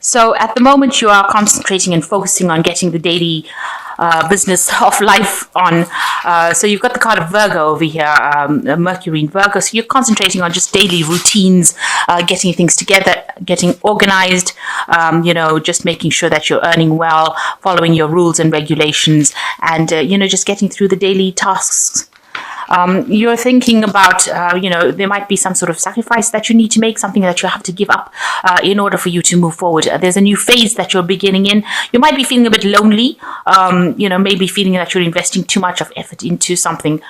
So at the moment, you are concentrating and focusing on getting the daily business of life on. So you've got the card of Virgo over here, Mercury in Virgo. So you're concentrating on just daily routines, getting things together, getting organized, just making sure that you're earning well, following your rules and regulations, and, just getting through the daily tasks. You're thinking about, there might be some sort of sacrifice that you need to make, something that you have to give up in order for you to move forward. There's a new phase that you're beginning in. You might be feeling a bit lonely, maybe feeling that you're investing too much of effort into something,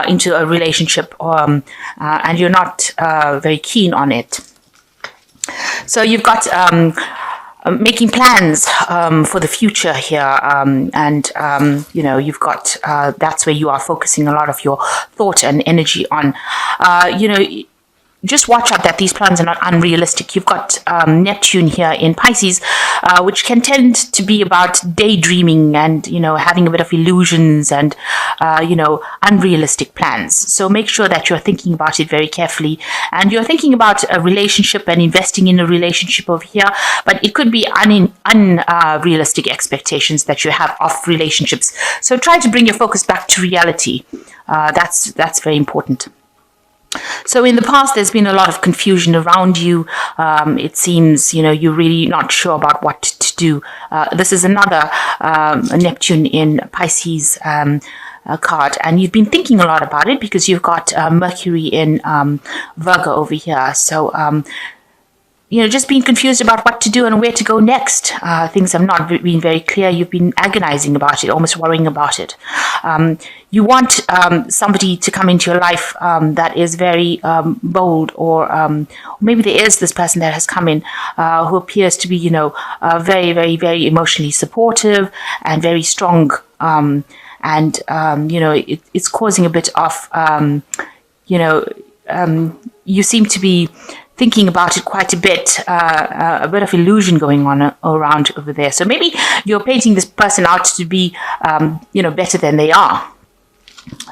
into a relationship, and you're not very keen on it. So you've got making plans for the future here, you've got that's where you are focusing a lot of your thought and energy on. Just watch out that these plans are not unrealistic. You've got Neptune here in Pisces, which can tend to be about daydreaming and, having a bit of illusions and, unrealistic plans. So make sure that you're thinking about it very carefully. And you're thinking about a relationship and investing in a relationship over here, but it could be unrealistic expectations that you have of relationships. So try to bring your focus back to reality. That's very important. So in the past, there's been a lot of confusion around you. It seems, you're really not sure about what to do. This is another Neptune in Pisces card, and you've been thinking a lot about it because you've got Mercury in Virgo over here. So, just being confused about what to do and where to go next. Things have not been very clear. You've been agonizing about it, almost worrying about it. You want somebody to come into your life that is very bold, or maybe there is this person that has come in who appears to be, very, very, very emotionally supportive and very strong. It's causing a bit of, you seem to be thinking about it quite a bit of illusion going on around over there. So maybe you're painting this person out to be, better than they are.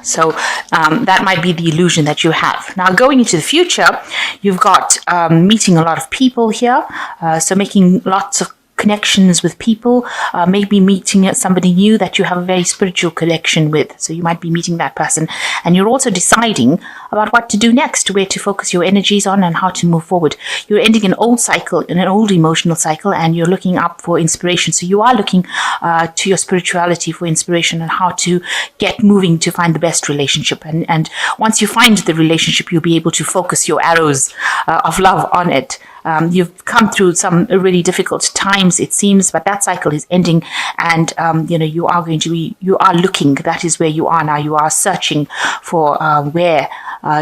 So that might be the illusion that you have. Now, going into the future, you've got meeting a lot of people here. So making lots of connections with people, maybe meeting somebody new that you have a very spiritual connection with. So you might be meeting that person, and you're also deciding about what to do next, where to focus your energies on, and how to move forward. You're ending an old cycle, an old emotional cycle, and you're looking up for inspiration. So you are looking to your spirituality for inspiration on how to get moving to find the best relationship. And once you find the relationship, you'll be able to focus your arrows of love on it. You've come through some really difficult times, it seems, but that cycle is ending, and you are looking. That is where you are now. You are searching for where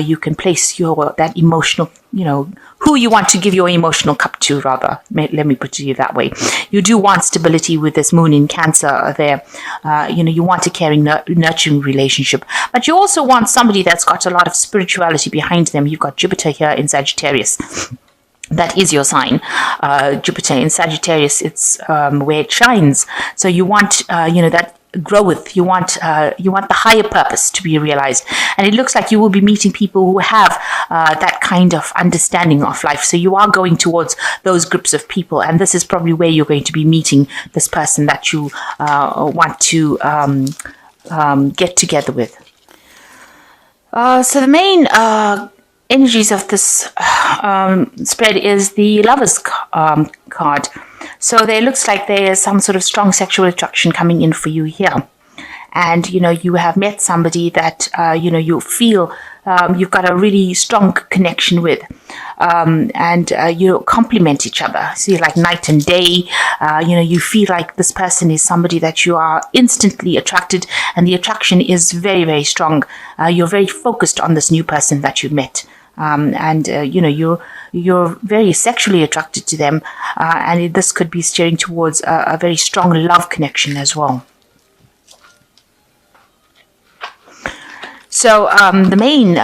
you can place that emotional, who you want to give your emotional cup to, rather. Let me put it that way. You do want stability with this moon in Cancer there. You want a caring, nurturing relationship, but you also want somebody that's got a lot of spirituality behind them. You've got Jupiter here in Sagittarius. That is your sign. Jupiter in Sagittarius, it's where it shines. So you want, that growth. You want the higher purpose to be realized. And it looks like you will be meeting people who have that kind of understanding of life. So you are going towards those groups of people. And this is probably where you're going to be meeting this person that you want to get together with. So the main energies of this spread is the Lovers card. So there looks like there is some sort of strong sexual attraction coming in for you here. And, you have met somebody that, you feel you've got a really strong connection with. And you complement each other. So you're like night and day. You feel like this person is somebody that you are instantly attracted, and the attraction is very, very strong. You're very focused on this new person that you've met. You're very sexually attracted to them, and this could be steering towards a very strong love connection as well. So the main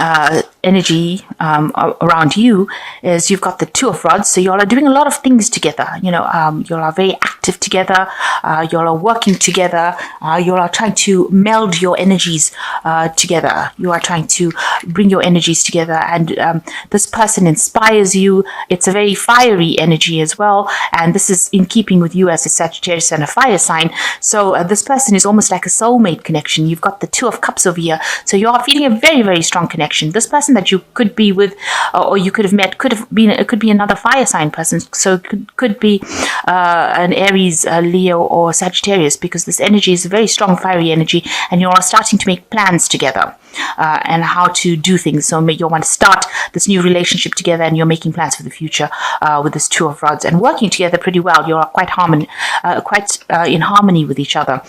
energy around you is you've got the Two of Rods. So you all are doing a lot of things together. You all are very active active together. You all are working together. You all are trying to meld your energies together. You are trying to bring your energies together, and this person inspires you. It's a very fiery energy as well, and this is in keeping with you as a Sagittarius and a fire sign. So this person is almost like a soulmate connection. You've got the Two of Cups over here, so you are feeling a very, very strong connection. This person that you could be with, or you could have met, it could be another fire sign person. So it could be an Aries, Leo, or Sagittarius, because this energy is a very strong fiery energy, and you are starting to make plans together and how to do things. So you want to start this new relationship together, and you're making plans for the future with this Two of Rods and working together pretty well. You are quite in harmony with each other.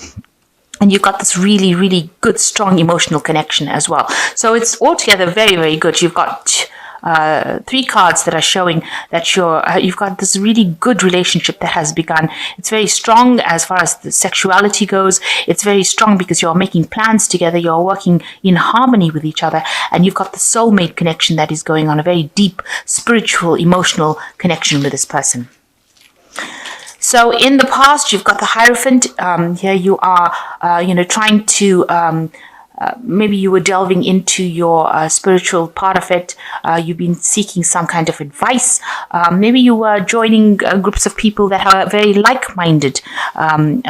And you've got this really, really good, strong emotional connection as well. So it's altogether very, very good. You've got 3 cards that are showing that you've got this really good relationship that has begun. It's very strong as far as the sexuality goes. It's very strong because you're making plans together. You're working in harmony with each other, and you've got the soulmate connection that is going on, a very deep spiritual, emotional connection with this person. So in the past, you've got the Hierophant. Here you are, trying to, maybe you were delving into your spiritual part of it. You've been seeking some kind of advice. Maybe you were joining groups of people that are very like-minded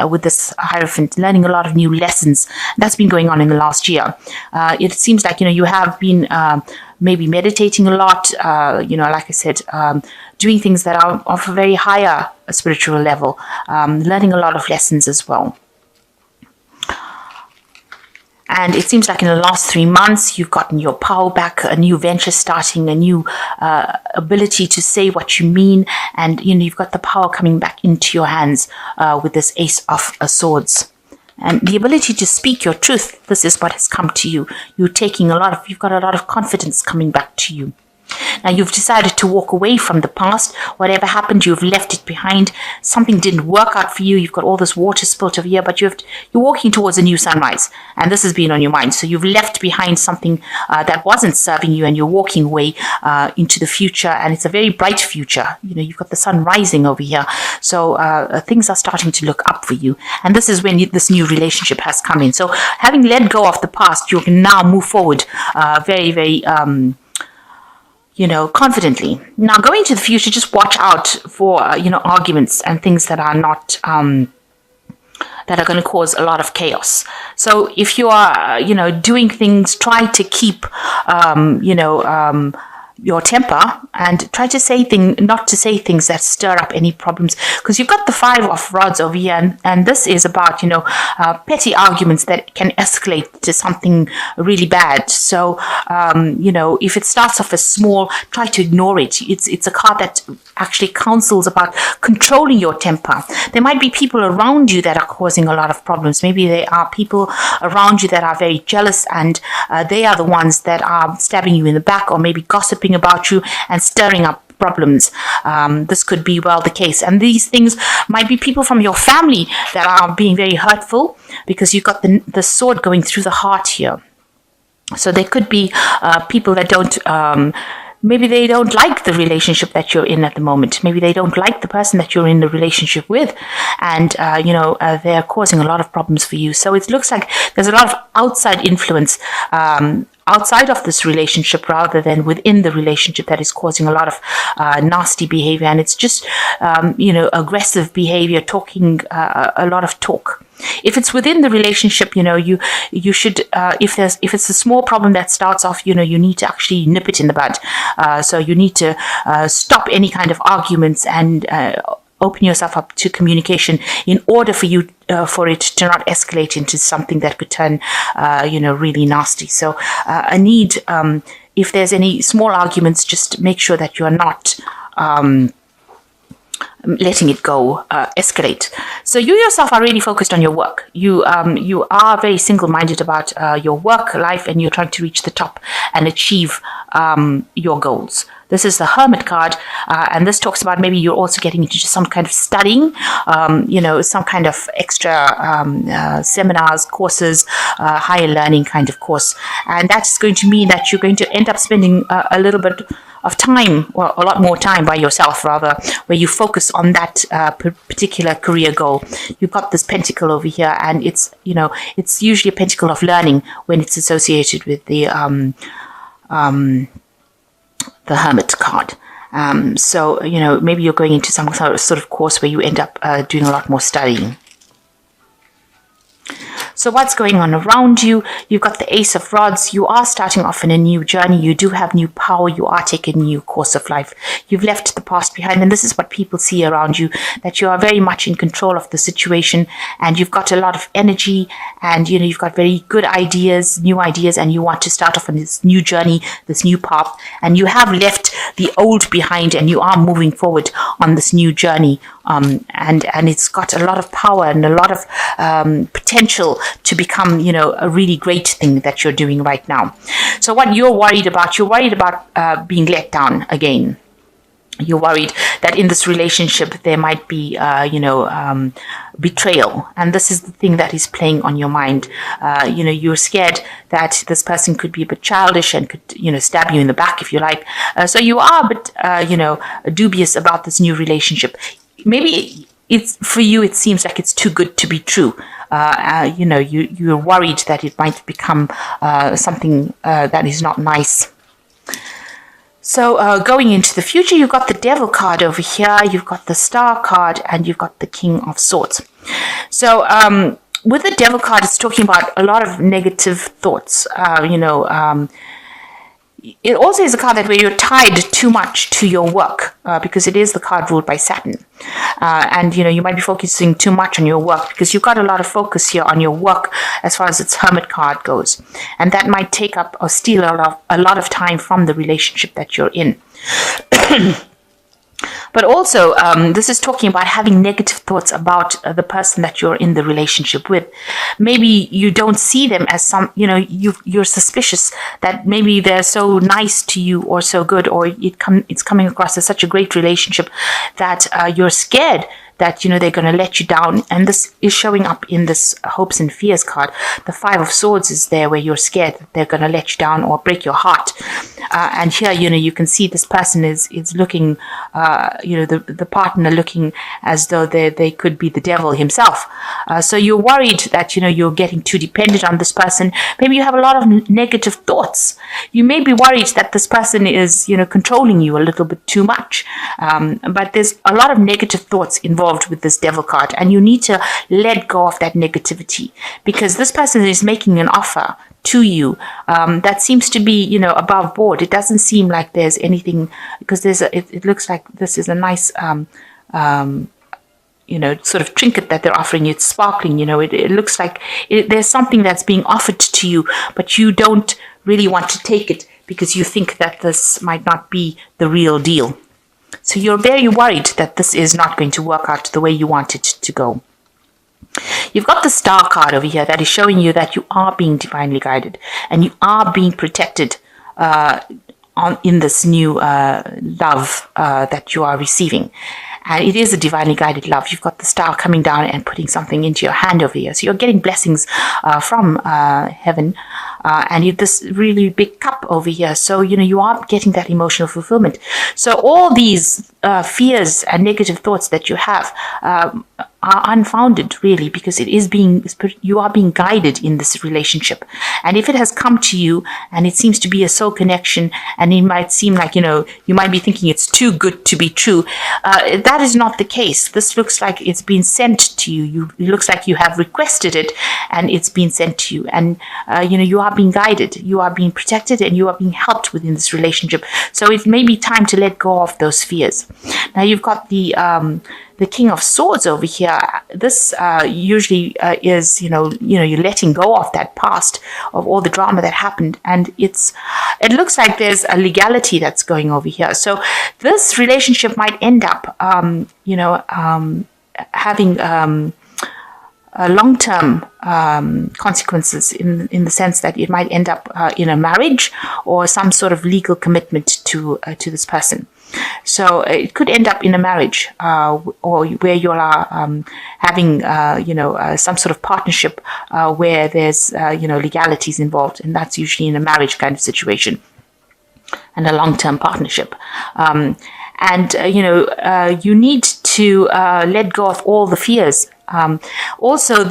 with this Hierophant, learning a lot of new lessons. That's been going on in the last year. It seems like, you have been maybe meditating a lot, like I said, doing things that are of a very higher spiritual level, learning a lot of lessons as well. And it seems like in the last 3 months, you've gotten your power back, a new venture starting, a new ability to say what you mean. And, you've got the power coming back into your hands with this Ace of Swords. And the ability to speak your truth, this is what has come to you. You've got a lot of confidence coming back to you. Now you've decided to walk away from the past. Whatever happened, you've left it behind. Something didn't work out for you. You've got all this water spilt over here, but you're walking towards a new sunrise. And this has been on your mind. So you've left behind something that wasn't serving you, and you're walking away into the future. And it's a very bright future. You've got the sun rising over here. So things are starting to look up for you. And this is when this new relationship has come in. So having let go of the past, you can now move forward very, very confidently. Now, going to the future, just watch out for, arguments and things that are not, that are going to cause a lot of chaos. So if you are, doing things, try to keep, your temper, and try to not to say things that stir up any problems, because you've got the Five of Rods over here, and this is about petty arguments that can escalate to something really bad. So if it starts off as small, try to ignore it. It's a card that actually counsels about controlling your temper. There might be people around you that are causing a lot of problems. Maybe there are people around you that are very jealous, and they are the ones that are stabbing you in the back, or maybe gossiping about you and stirring up problems. This could be the case. And these things might be people from your family that are being very hurtful, because you've got the sword going through the heart here. So there could be people that don't maybe they don't like the relationship that you're in at the moment. Maybe they don't like the person that you're in the relationship with. And, they're causing a lot of problems for you. So it looks like there's a lot of outside influence outside of this relationship rather than within the relationship that is causing a lot of nasty behavior. And it's just, aggressive behavior, talking, a lot of talk. If it's within the relationship, you should, if it's a small problem that starts off, you need to actually nip it in the bud. So you need to stop any kind of arguments and open yourself up to communication in order for you for it to not escalate into something that could turn really nasty. So I need, if there's any small arguments, just make sure that you're not letting it go escalate. So you yourself are really focused on your work. You are very single-minded about your work life, and you're trying to reach the top and achieve your goals. This is the Hermit card, and this talks about maybe you're also getting into some kind of studying, some kind of extra seminars, courses, higher learning kind of course. And that's going to mean that you're going to end up spending a little bit of time, or a lot more time by yourself, rather, where you focus on that particular career goal. You've got this pentacle over here, and it's usually a pentacle of learning when it's associated with the Hermit card. So maybe you're going into some sort of course where you end up doing a lot more studying. So what's going on around you? You've got the Ace of Rods. You are starting off in a new journey. You do have new power. You are taking a new course of life. You've left the past behind, and this is what people see around you, that you are very much in control of the situation, and you've got a lot of energy, and you've got very good ideas, new ideas, and you want to start off on this new journey, this new path, and you have left the old behind, and you are moving forward on this new journey. And it's got a lot of power and a lot of potential to become, a really great thing that you're doing right now. So what you're worried about being let down again. You're worried that in this relationship there might be, betrayal. And this is the thing that is playing on your mind. You're scared that this person could be a bit childish and could, stab you in the back if you like. So you are a bit, dubious about this new relationship. Maybe it's for you, it seems like it's too good to be true. You're worried that it might become something that is not nice. So going into the future, you've got the Devil card over here, you've got the Star card, and you've got the King of Swords. So with the Devil card, it's talking about a lot of negative thoughts. It also is a card that where you're tied too much to your work because it is the card ruled by Saturn. And you might be focusing too much on your work because you've got a lot of focus here on your work as far as its Hermit card goes. And that might take up or steal a lot of time from the relationship that you're in. But also, this is talking about having negative thoughts about the person that you're in the relationship with. Maybe you don't see them as you're suspicious that maybe they're so nice to you or so good, or it's coming across as such a great relationship that you're scared that they're going to let you down. And this is showing up in this Hopes and Fears card. The Five of Swords is there where you're scared that they're going to let you down or break your heart. And here you can see this person is looking the partner looking as though they could be the devil himself. So you're worried that you're getting too dependent on this person. Maybe you have a lot of negative thoughts. You may be worried that this person is controlling you a little bit too much. But there's a lot of negative thoughts involved with this Devil card, and you need to let go of that negativity because this person is making an offer to you that seems to be above board. It doesn't seem like there's anything, because it looks like this is a nice sort of trinket that they're offering you. It's sparkling. It looks like there's something that's being offered to you, but you don't really want to take it because you think that this might not be the real deal. So you're very worried that this is not going to work out the way you want it to go. You've got the Star card over here that is showing you that you are being divinely guided and you are being protected in this new love that you are receiving. And it is a divinely guided love. You've got the Star coming down and putting something into your hand over here. So you're getting blessings from heaven. And you have this really big cup over here. So, you are getting that emotional fulfillment. So all these fears and negative thoughts that you have are unfounded, really, because you are being guided in this relationship. And if it has come to you and it seems to be a soul connection, and it might seem like, you might be thinking it's too good to be true, that is not the case. This looks like it's been sent to you. It looks like you have requested it and it's been sent to you. And, you are being guided, you are being protected, and you are being helped within this relationship. So it may be time to let go of those fears. Now you've got the King of Swords over here. This usually is, you're letting go of that past, of all the drama that happened, and it looks like there's a legality that's going over here. So this relationship might end up, having long-term consequences in the sense that it might end up in a marriage or some sort of legal commitment to this person. So it could end up in a marriage or where you are having some sort of partnership where there's legalities involved, and that's usually in a marriage kind of situation. and a long-term partnership. You need to let go of all the fears. Also,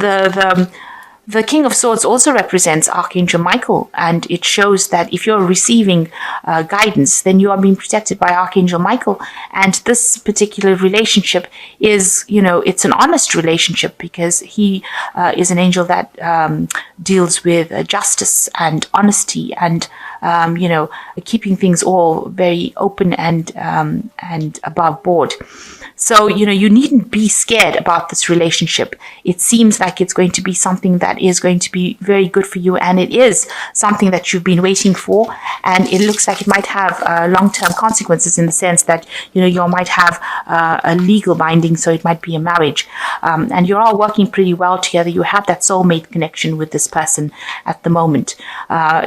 the King of Swords also represents Archangel Michael, and it shows that if you're receiving guidance, then you are being protected by Archangel Michael. And this particular relationship is, it's an honest relationship, because he is an angel that deals with justice and honesty and, keeping things all very open and above board. So, you needn't be scared about this relationship. It seems like it's going to be something that is going to be very good for you, and it is something that you've been waiting for, and it looks like it might have long-term consequences, in the sense that, you might have a legal binding, so it might be a marriage. And you're all working pretty well together. You have that soulmate connection with this person at the moment.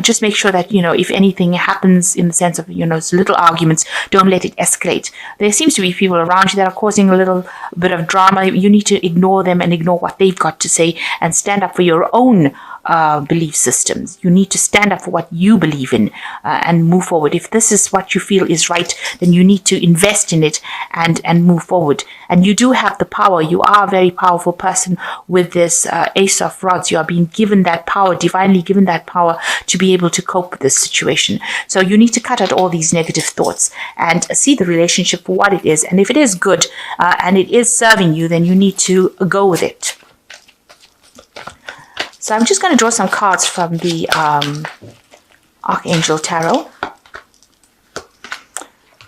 Just make sure that, if anything happens in the sense of, little arguments, don't let it escalate. There seems to be people around you that are causing a little bit of drama. You need to ignore them and ignore what they've got to say, and stand up for your own belief systems. You need to stand up for what you believe in and move forward. If this is what you feel is right, then you need to invest in it and move forward. And you do have the power. You are a very powerful person with this Ace of Rods. You are being given that power, divinely given that power, to be able to cope with this situation. So you need to cut out all these negative thoughts and see the relationship for what it is. And if it is good and it is serving you, then you need to go with it. So I'm just going to draw some cards from the Archangel Tarot.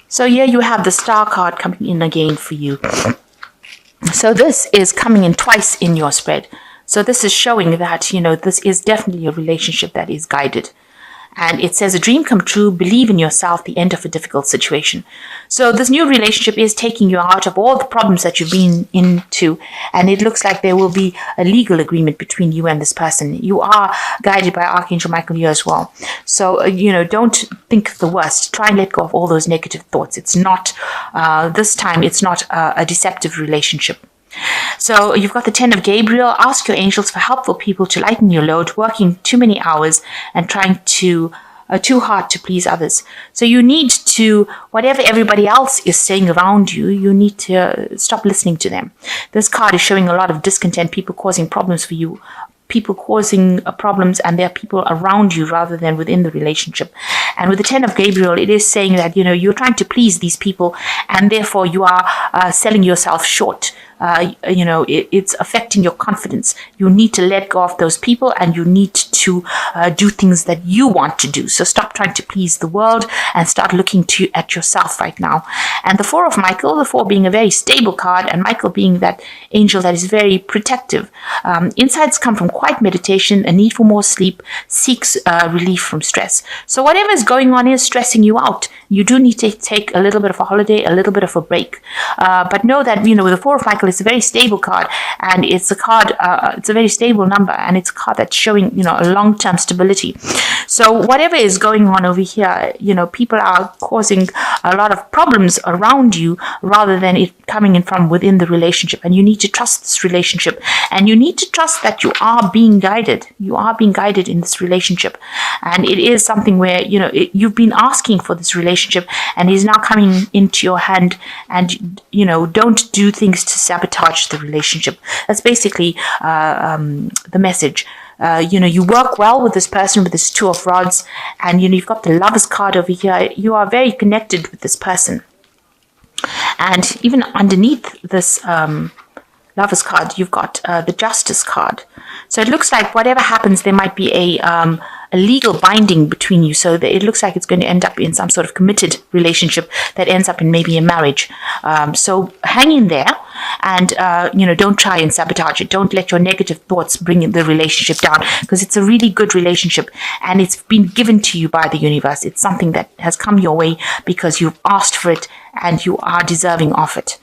So here you have the Star card coming in again for you. So this is coming in twice in your spread. So this is showing that, this is definitely a relationship that is guided. And it says, a dream come true, believe in yourself, the end of a difficult situation. So this new relationship is taking you out of all the problems that you've been into. And it looks like there will be a legal agreement between you and this person. You are guided by Archangel Michael here as well. So, don't think the worst. Try and let go of all those negative thoughts. It's not, this time, it's not a deceptive relationship. So you've got the 10 of Gabriel. Ask your angels for helpful people to lighten your load, working too many hours and trying too hard to please others. So you need to, whatever everybody else is saying around you, you need to stop listening to them. This card is showing a lot of discontent, people causing problems for you, people causing problems, and there are people around you rather than within the relationship. And with the 10 of Gabriel, it is saying that, you're trying to please these people, and therefore you are selling yourself short. It's affecting your confidence. You need to let go of those people, and you need to do things that you want to do. So stop trying to please the world and start looking at yourself right now. And the 4 of Michael, the 4 being a very stable card, and Michael being that angel that is very protective. Insights come from quiet meditation, a need for more sleep, seeks relief from stress. So whatever is going on is stressing you out. You do need to take a little bit of a holiday, a little bit of a break. But know that, with the 4 of Michael, it's a very stable card, and it's a card, it's a very stable number, and it's a card that's showing, a long-term stability. So whatever is going on over here, people are causing a lot of problems around you rather than it coming in from within the relationship. And you need to trust this relationship, and you need to trust that you are being guided. You are being guided in this relationship, and it is something where, you've been asking for this relationship, and it is now coming into your hand. And, don't do things to sabotage the relationship. That's basically the message. You work well with this person, with this 2 of Rods, and you've got the Lovers card over here. You are very connected with this person, and even underneath this Lovers card, you've got the Justice card. So it looks like whatever happens, there might be a legal binding between you. So that it looks like it's going to end up in some sort of committed relationship that ends up in maybe a marriage. So hang in there, and don't try and sabotage it. Don't let your negative thoughts bring the relationship down, because it's a really good relationship, and it's been given to you by the universe. It's something that has come your way because you've asked for it, and you are deserving of it.